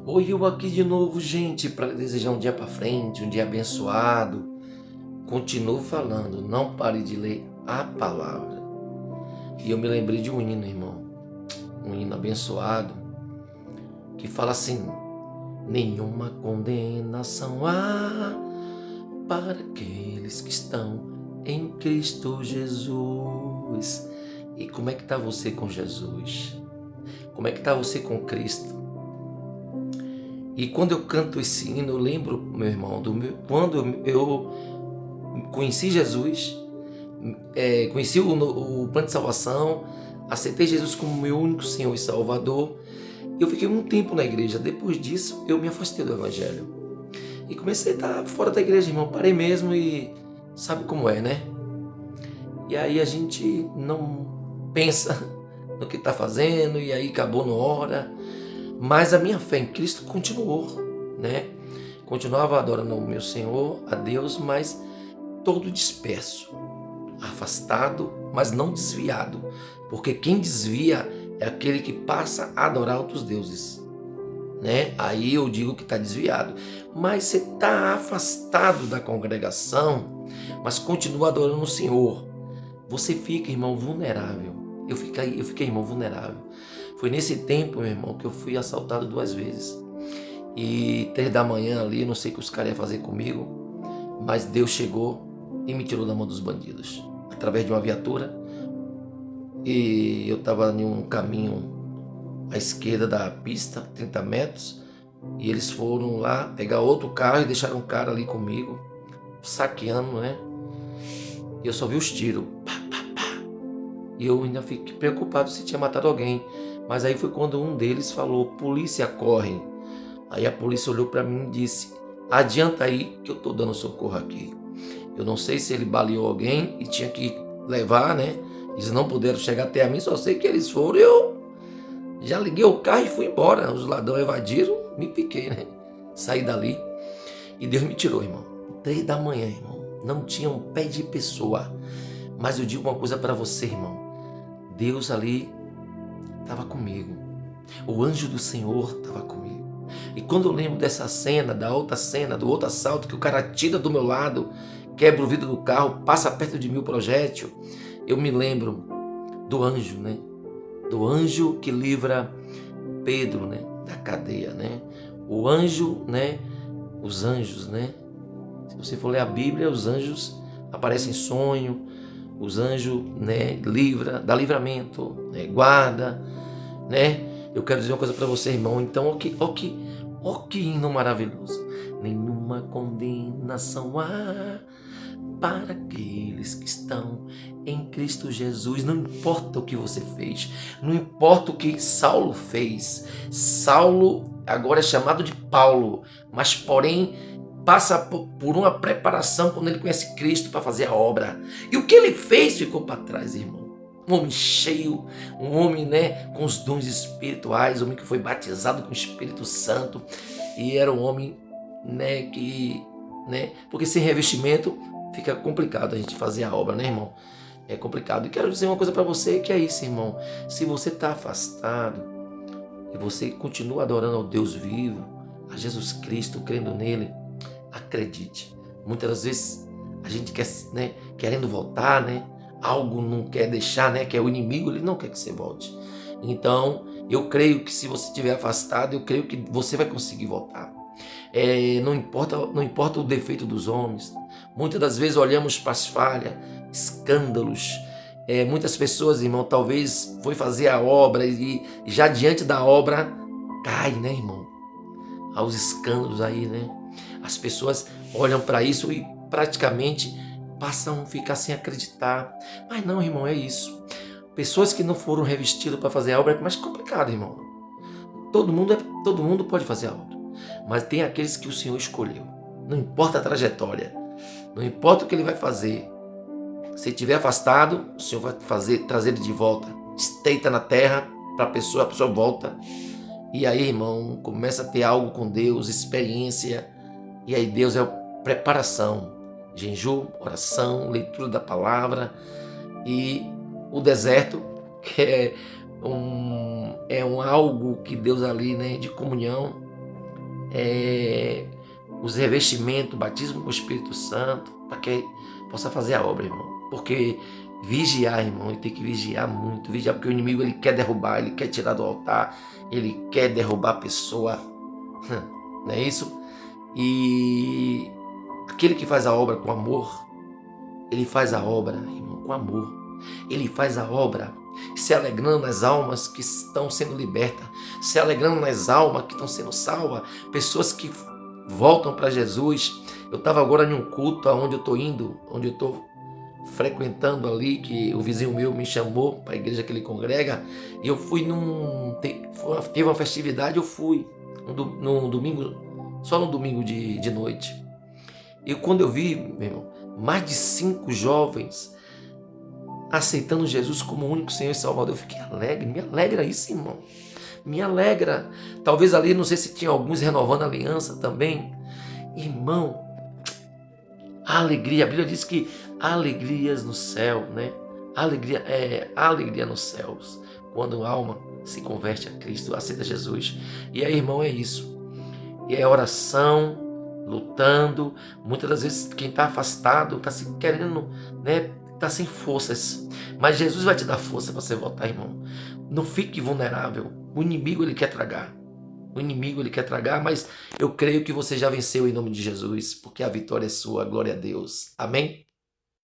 Oi, eu aqui de novo, gente, para desejar um dia para frente, um dia abençoado. Continuo falando, não pare de ler a palavra. E eu me lembrei de um hino, irmão, um hino abençoado, que fala assim: nenhuma condenação há para aqueles que estão em Cristo Jesus. E como é que está você com Jesus? Como é que está você com Cristo? E quando eu canto esse hino, eu lembro, meu irmão, quando eu conheci Jesus, conheci o plano de salvação, aceitei Jesus como meu único Senhor e Salvador. Eu fiquei um tempo na igreja. Depois disso, eu me afastei do Evangelho. E comecei a estar fora da igreja, irmão. Parei mesmo e sabe como é, né? E aí a gente não pensa no que está fazendo e aí acabou na hora. Mas a minha fé em Cristo continuou, né? Continuava adorando o meu Senhor, a Deus, mas todo disperso, afastado, mas não desviado. Porque quem desvia é aquele que passa a adorar outros deuses, né? Aí eu digo que está desviado. Mas você está afastado da congregação, mas continua adorando o Senhor. Você fica, irmão, vulnerável. Eu fiquei, irmão, vulnerável. Foi nesse tempo, meu irmão, que eu fui assaltado 2 vezes. E 3 da manhã ali, não sei o que os caras iam fazer comigo, mas Deus chegou e me tirou da mão dos bandidos, através de uma viatura. E eu estava em um caminho à esquerda da pista, 30 metros, e eles foram lá pegar outro carro e deixaram um cara ali comigo, saqueando, né? E eu só vi os tiros. E eu ainda fiquei preocupado se tinha matado alguém. Mas aí foi quando um deles falou: polícia, corre. Aí a polícia olhou para mim e disse: adianta aí que eu tô dando socorro aqui. Eu não sei se ele baleou alguém e tinha que levar, né? Eles não puderam chegar até a mim, só sei que eles foram e eu já liguei o carro e fui embora. Os ladrões evadiram, me piquei, né? Saí dali e Deus me tirou, irmão. 3 da manhã, irmão. Não tinha um pé de pessoa. Mas eu digo uma coisa para você, irmão. Deus ali estava comigo. O anjo do Senhor estava comigo. E quando eu lembro dessa cena, do outro assalto, que o cara tira do meu lado, quebra o vidro do carro, passa perto de mim o projétil, eu me lembro do anjo, né? Do anjo que livra Pedro, né? Da cadeia, né? O anjo, né? Os anjos, né? Se você for ler a Bíblia, os anjos aparecem em sonho, os anjos, né? Dá livramento, né? Guarda, né? Eu quero dizer uma coisa para você, irmão. Então, ó que hino maravilhoso. Nenhuma condenação há para aqueles que estão em Cristo Jesus. Não importa o que você fez, não importa o que Saulo fez. Saulo agora é chamado de Paulo, mas porém passa por uma preparação quando ele conhece Cristo para fazer a obra. E o que ele fez ficou para trás, irmão. Um homem cheio, um homem, né, com os dons espirituais, um homem que foi batizado com o Espírito Santo, e era um homem, né, porque sem revestimento fica complicado a gente fazer a obra, né, irmão? É complicado. E quero dizer uma coisa para você, que é isso, irmão. Se você está afastado e você continua adorando ao Deus vivo, a Jesus Cristo, crendo nele, acredite. Muitas das vezes a gente quer, né, querendo voltar, né? Algo não quer deixar, né? Que é o inimigo, ele não quer que você volte. Então, eu creio que se você estiver afastado, eu creio que você vai conseguir voltar. Não importa o defeito dos homens. Muitas das vezes olhamos para as falhas, escândalos. Muitas pessoas, irmão, talvez foi fazer a obra e já diante da obra cai, né, irmão? Aos escândalos aí, né? As pessoas olham para isso e praticamente passam a ficar sem acreditar. Mas não, irmão, é isso. Pessoas que não foram revestidas para fazer a obra é mais complicado, irmão. Todo mundo pode fazer a obra, mas tem aqueles que o Senhor escolheu. Não importa a trajetória, não importa o que ele vai fazer. Se estiver afastado, o Senhor vai trazer ele de volta. Esteita na terra para a pessoa volta. E aí, irmão, começa a ter algo com Deus, experiência. E aí Deus é preparação. Jejum, oração, leitura da palavra. E o deserto, que é algo que Deus ali, né, de comunhão. os revestimentos, batismo com o Espírito Santo, para que possa fazer a obra, irmão. Porque vigiar, irmão, ele tem que vigiar muito, vigiar, porque o inimigo ele quer derrubar, ele quer tirar do altar, ele quer derrubar a pessoa, não é isso? E aquele que faz a obra com amor, ele faz a obra, irmão, com amor. Ele faz a obra se alegrando nas almas que estão sendo libertas, se alegrando nas almas que estão sendo salvas, pessoas que voltam para Jesus. Eu estava agora em um culto onde eu estou indo, onde eu estou frequentando ali, que o vizinho meu me chamou para a igreja que ele congrega, e eu fui teve uma festividade, eu fui no domingo, só no domingo de noite. E quando eu vi, meu irmão, mais de 5 jovens aceitando Jesus como único Senhor e Salvador, eu fiquei alegre, me alegra isso, irmão, me alegra. Talvez ali, não sei se tinha alguns renovando a aliança também, irmão, a alegria, a Bíblia diz que há alegrias no céu, né? Há alegria nos céus, quando a alma se converte a Cristo, aceita Jesus. E aí, irmão, é isso, e é oração, lutando. Muitas das vezes quem está afastado, está se querendo, né? Está sem forças, mas Jesus vai te dar força para você voltar, irmão. Não fique vulnerável. O inimigo ele quer tragar. O inimigo ele quer tragar, mas eu creio que você já venceu em nome de Jesus, porque a vitória é sua. Glória a Deus. Amém?